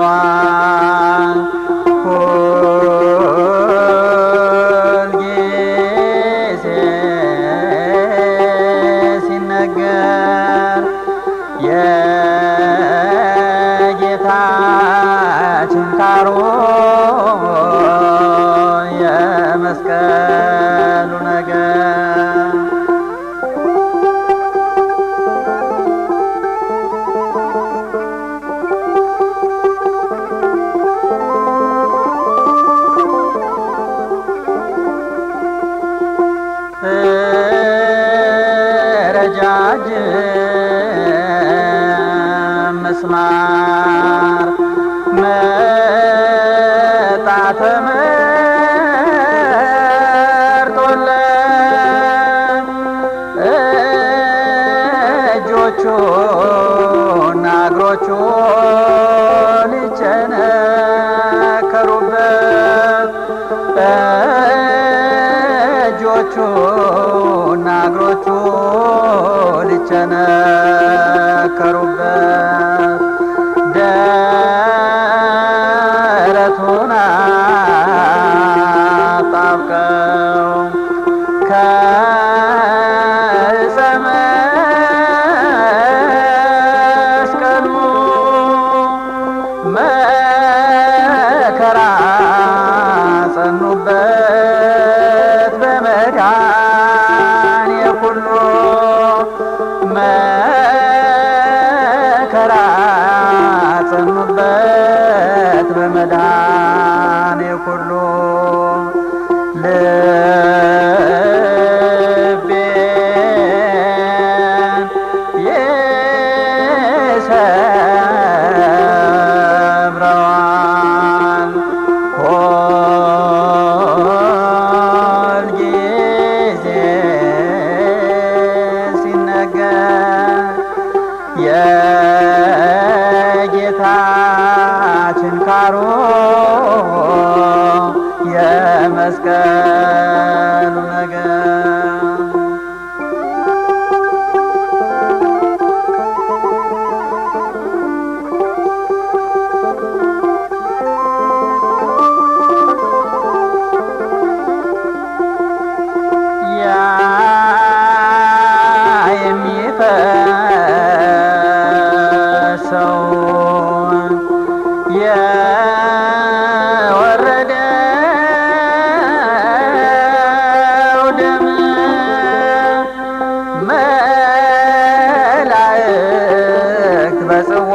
የሰብረዋል ሁልጊዜ ሲነገር የጌታችን ቃሉ የመስቀሉ ነገር ረጃጅም መስማር መጣ ተመርጦለት እጆቹና እግሮቹ ሊቸነከሩበት እጆቹና እግሮቹ ሊቸነከሩበት ደረቱን አጣብቀው ከዕፀ መስቀሉ መከራ ጸኑበት በመዳን የኩሉ መከራ ጸኑበት በመዳን የኩሉ ልቤን የሰብረዋል ሁልጊዜ ሲነገር የጌታችን ቃሉ የመስቀሉ ነገር ያ የሚፈሰው የወረደው ደም መላእክት በጽዋ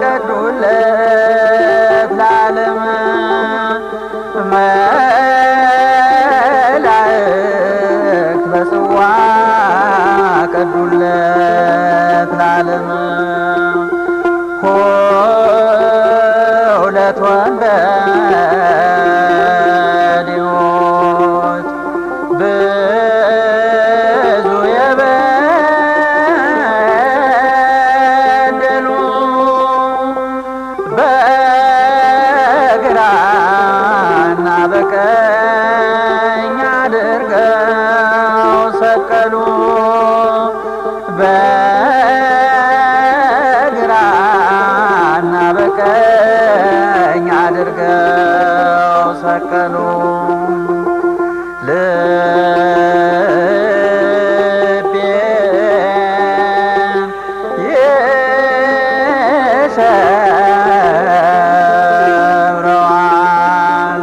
ቀዱለት ለዓለም መላእክት በጽዋ ቀዱለት ለዓለም ሁለት ወንበዴዎች ብዙ የበደሉ በግራና በቀኝ አድርገው ሰቀሉ በግራና በቀኝ አድርገው ሰቀሉ ልቤን የሰብረዋል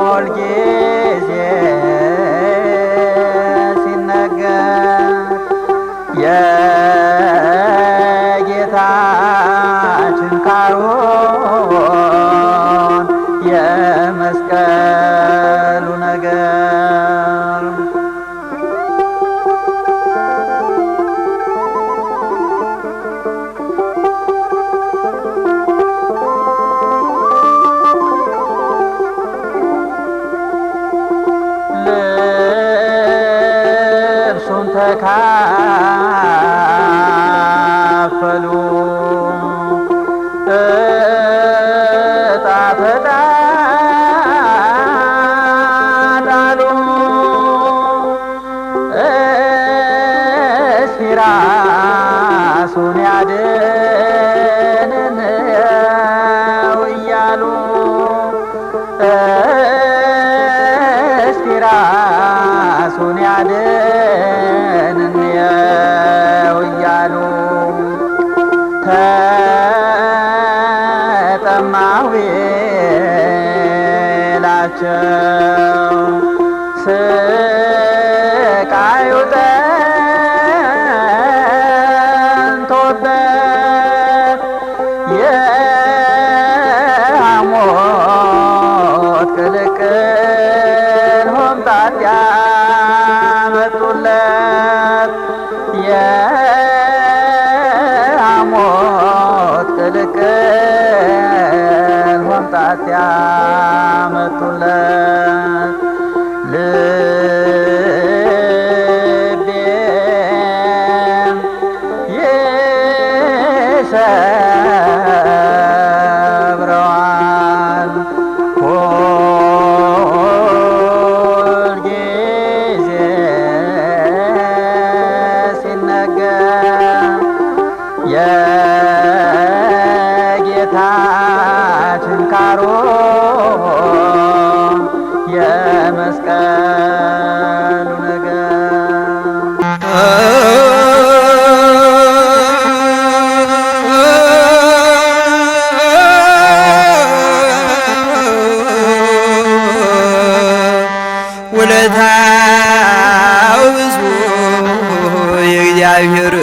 ሁልጊዜ ሲነገር የጌታችን ቃሉ የመስቀሉ ራሱን ያድነው እያሉ እስቲ ራሱን ያድነው እያሉ ተጠማሁ ቢላቸው ስቃዩ ጠንቶበት የሐሞት ቅልቅል ሆምጣጤ ያመጡለት የሐሞት ቅልቅል ሆምጣጤ ያመጡለት ልቤም ይሰብረዋል ሁልጊዜ ሲነገር የጌታችን ችንካሮ የመስቀሉ ውለታው ብዙ የእግዚአብሔር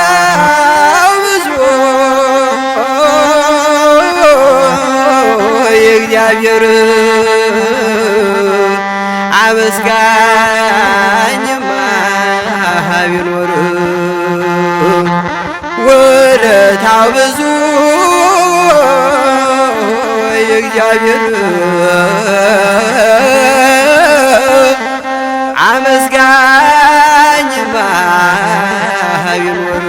ውለታው ብዙ የእግዚአብሔር አመስጋኝማ ቢኖር ውለታው ብዙ የእግዚአብሔር አመስጋኝማ ቢኖር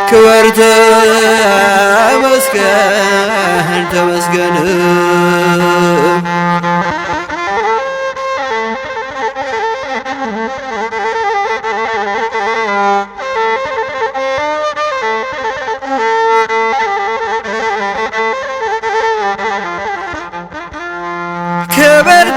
ክብር ተመስገን ተመስገን ክብር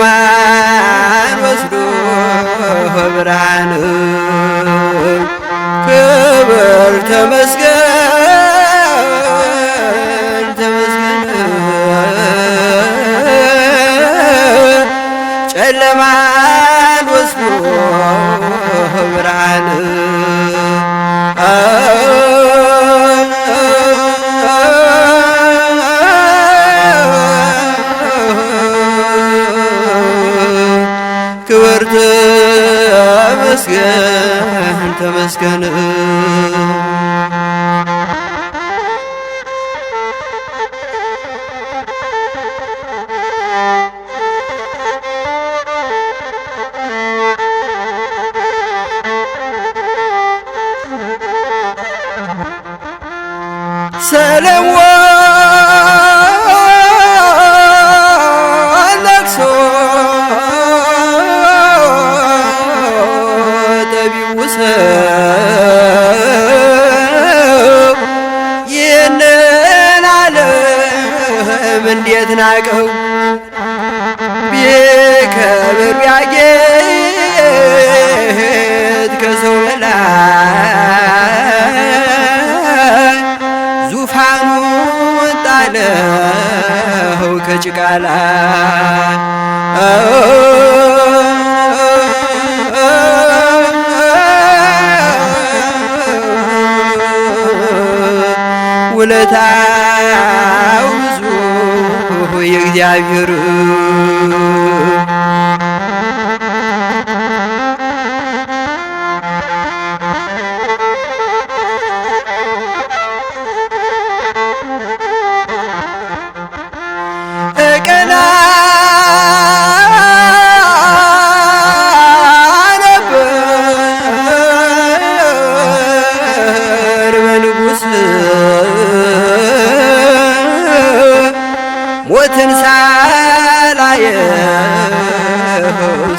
ጨለማን ወስዶ ብርሃን ክብር ተመስገን ተመስገን ጨለማን ወስዶ ብርሃን ክብር ተመስገን ተመስገን ሰለሞን ለቅሶ ጠቢቡ ሰው ይህንን ዓለም እንዴት ናቀው ቢከብር ቢያጌጥ ከሰው በላይ ዙፋኑ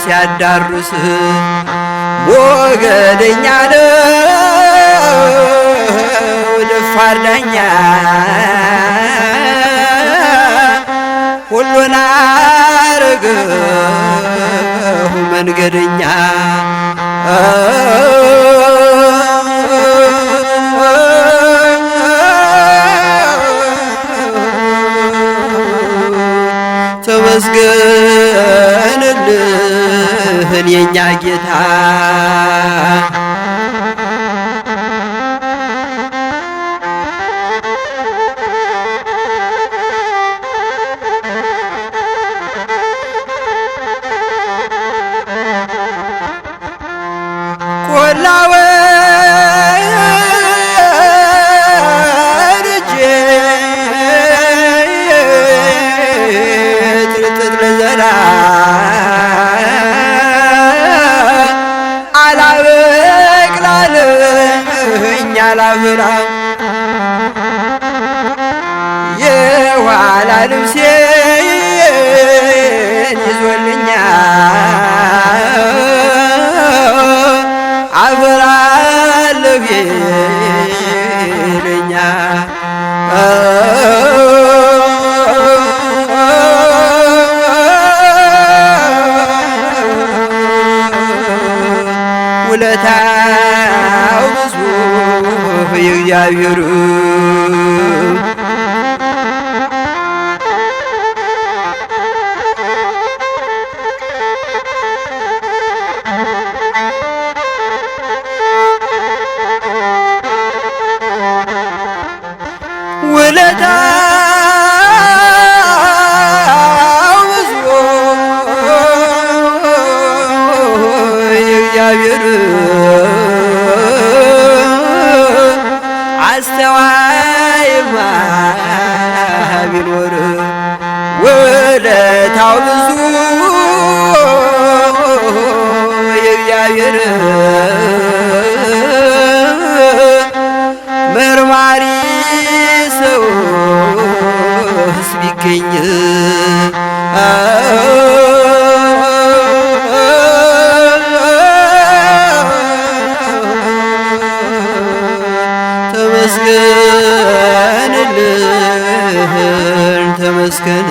ሲያዳርስ ሞገደኛ ነው ደፋር ዳኛ ሁሉን አረገው መንገደኛ ተመስገንልን የኛ ጌታ ቆላ ወርጄ ጥርጥር ልዘራ አላበቅላለኝ አላፍራ የኋላ ልብሴን ይዞልኛል አፈራለሁ ይለኛል ውለታው ብዙ የእግዚአብሔር ውለታው ብዙ የእግዚአብሔር አስተዋይማ ቢኖር ውለታው ብዙ የእግዚአብሔር መርማሪ ሰውስ ቢገኝ ተመስገንልን ተመስገን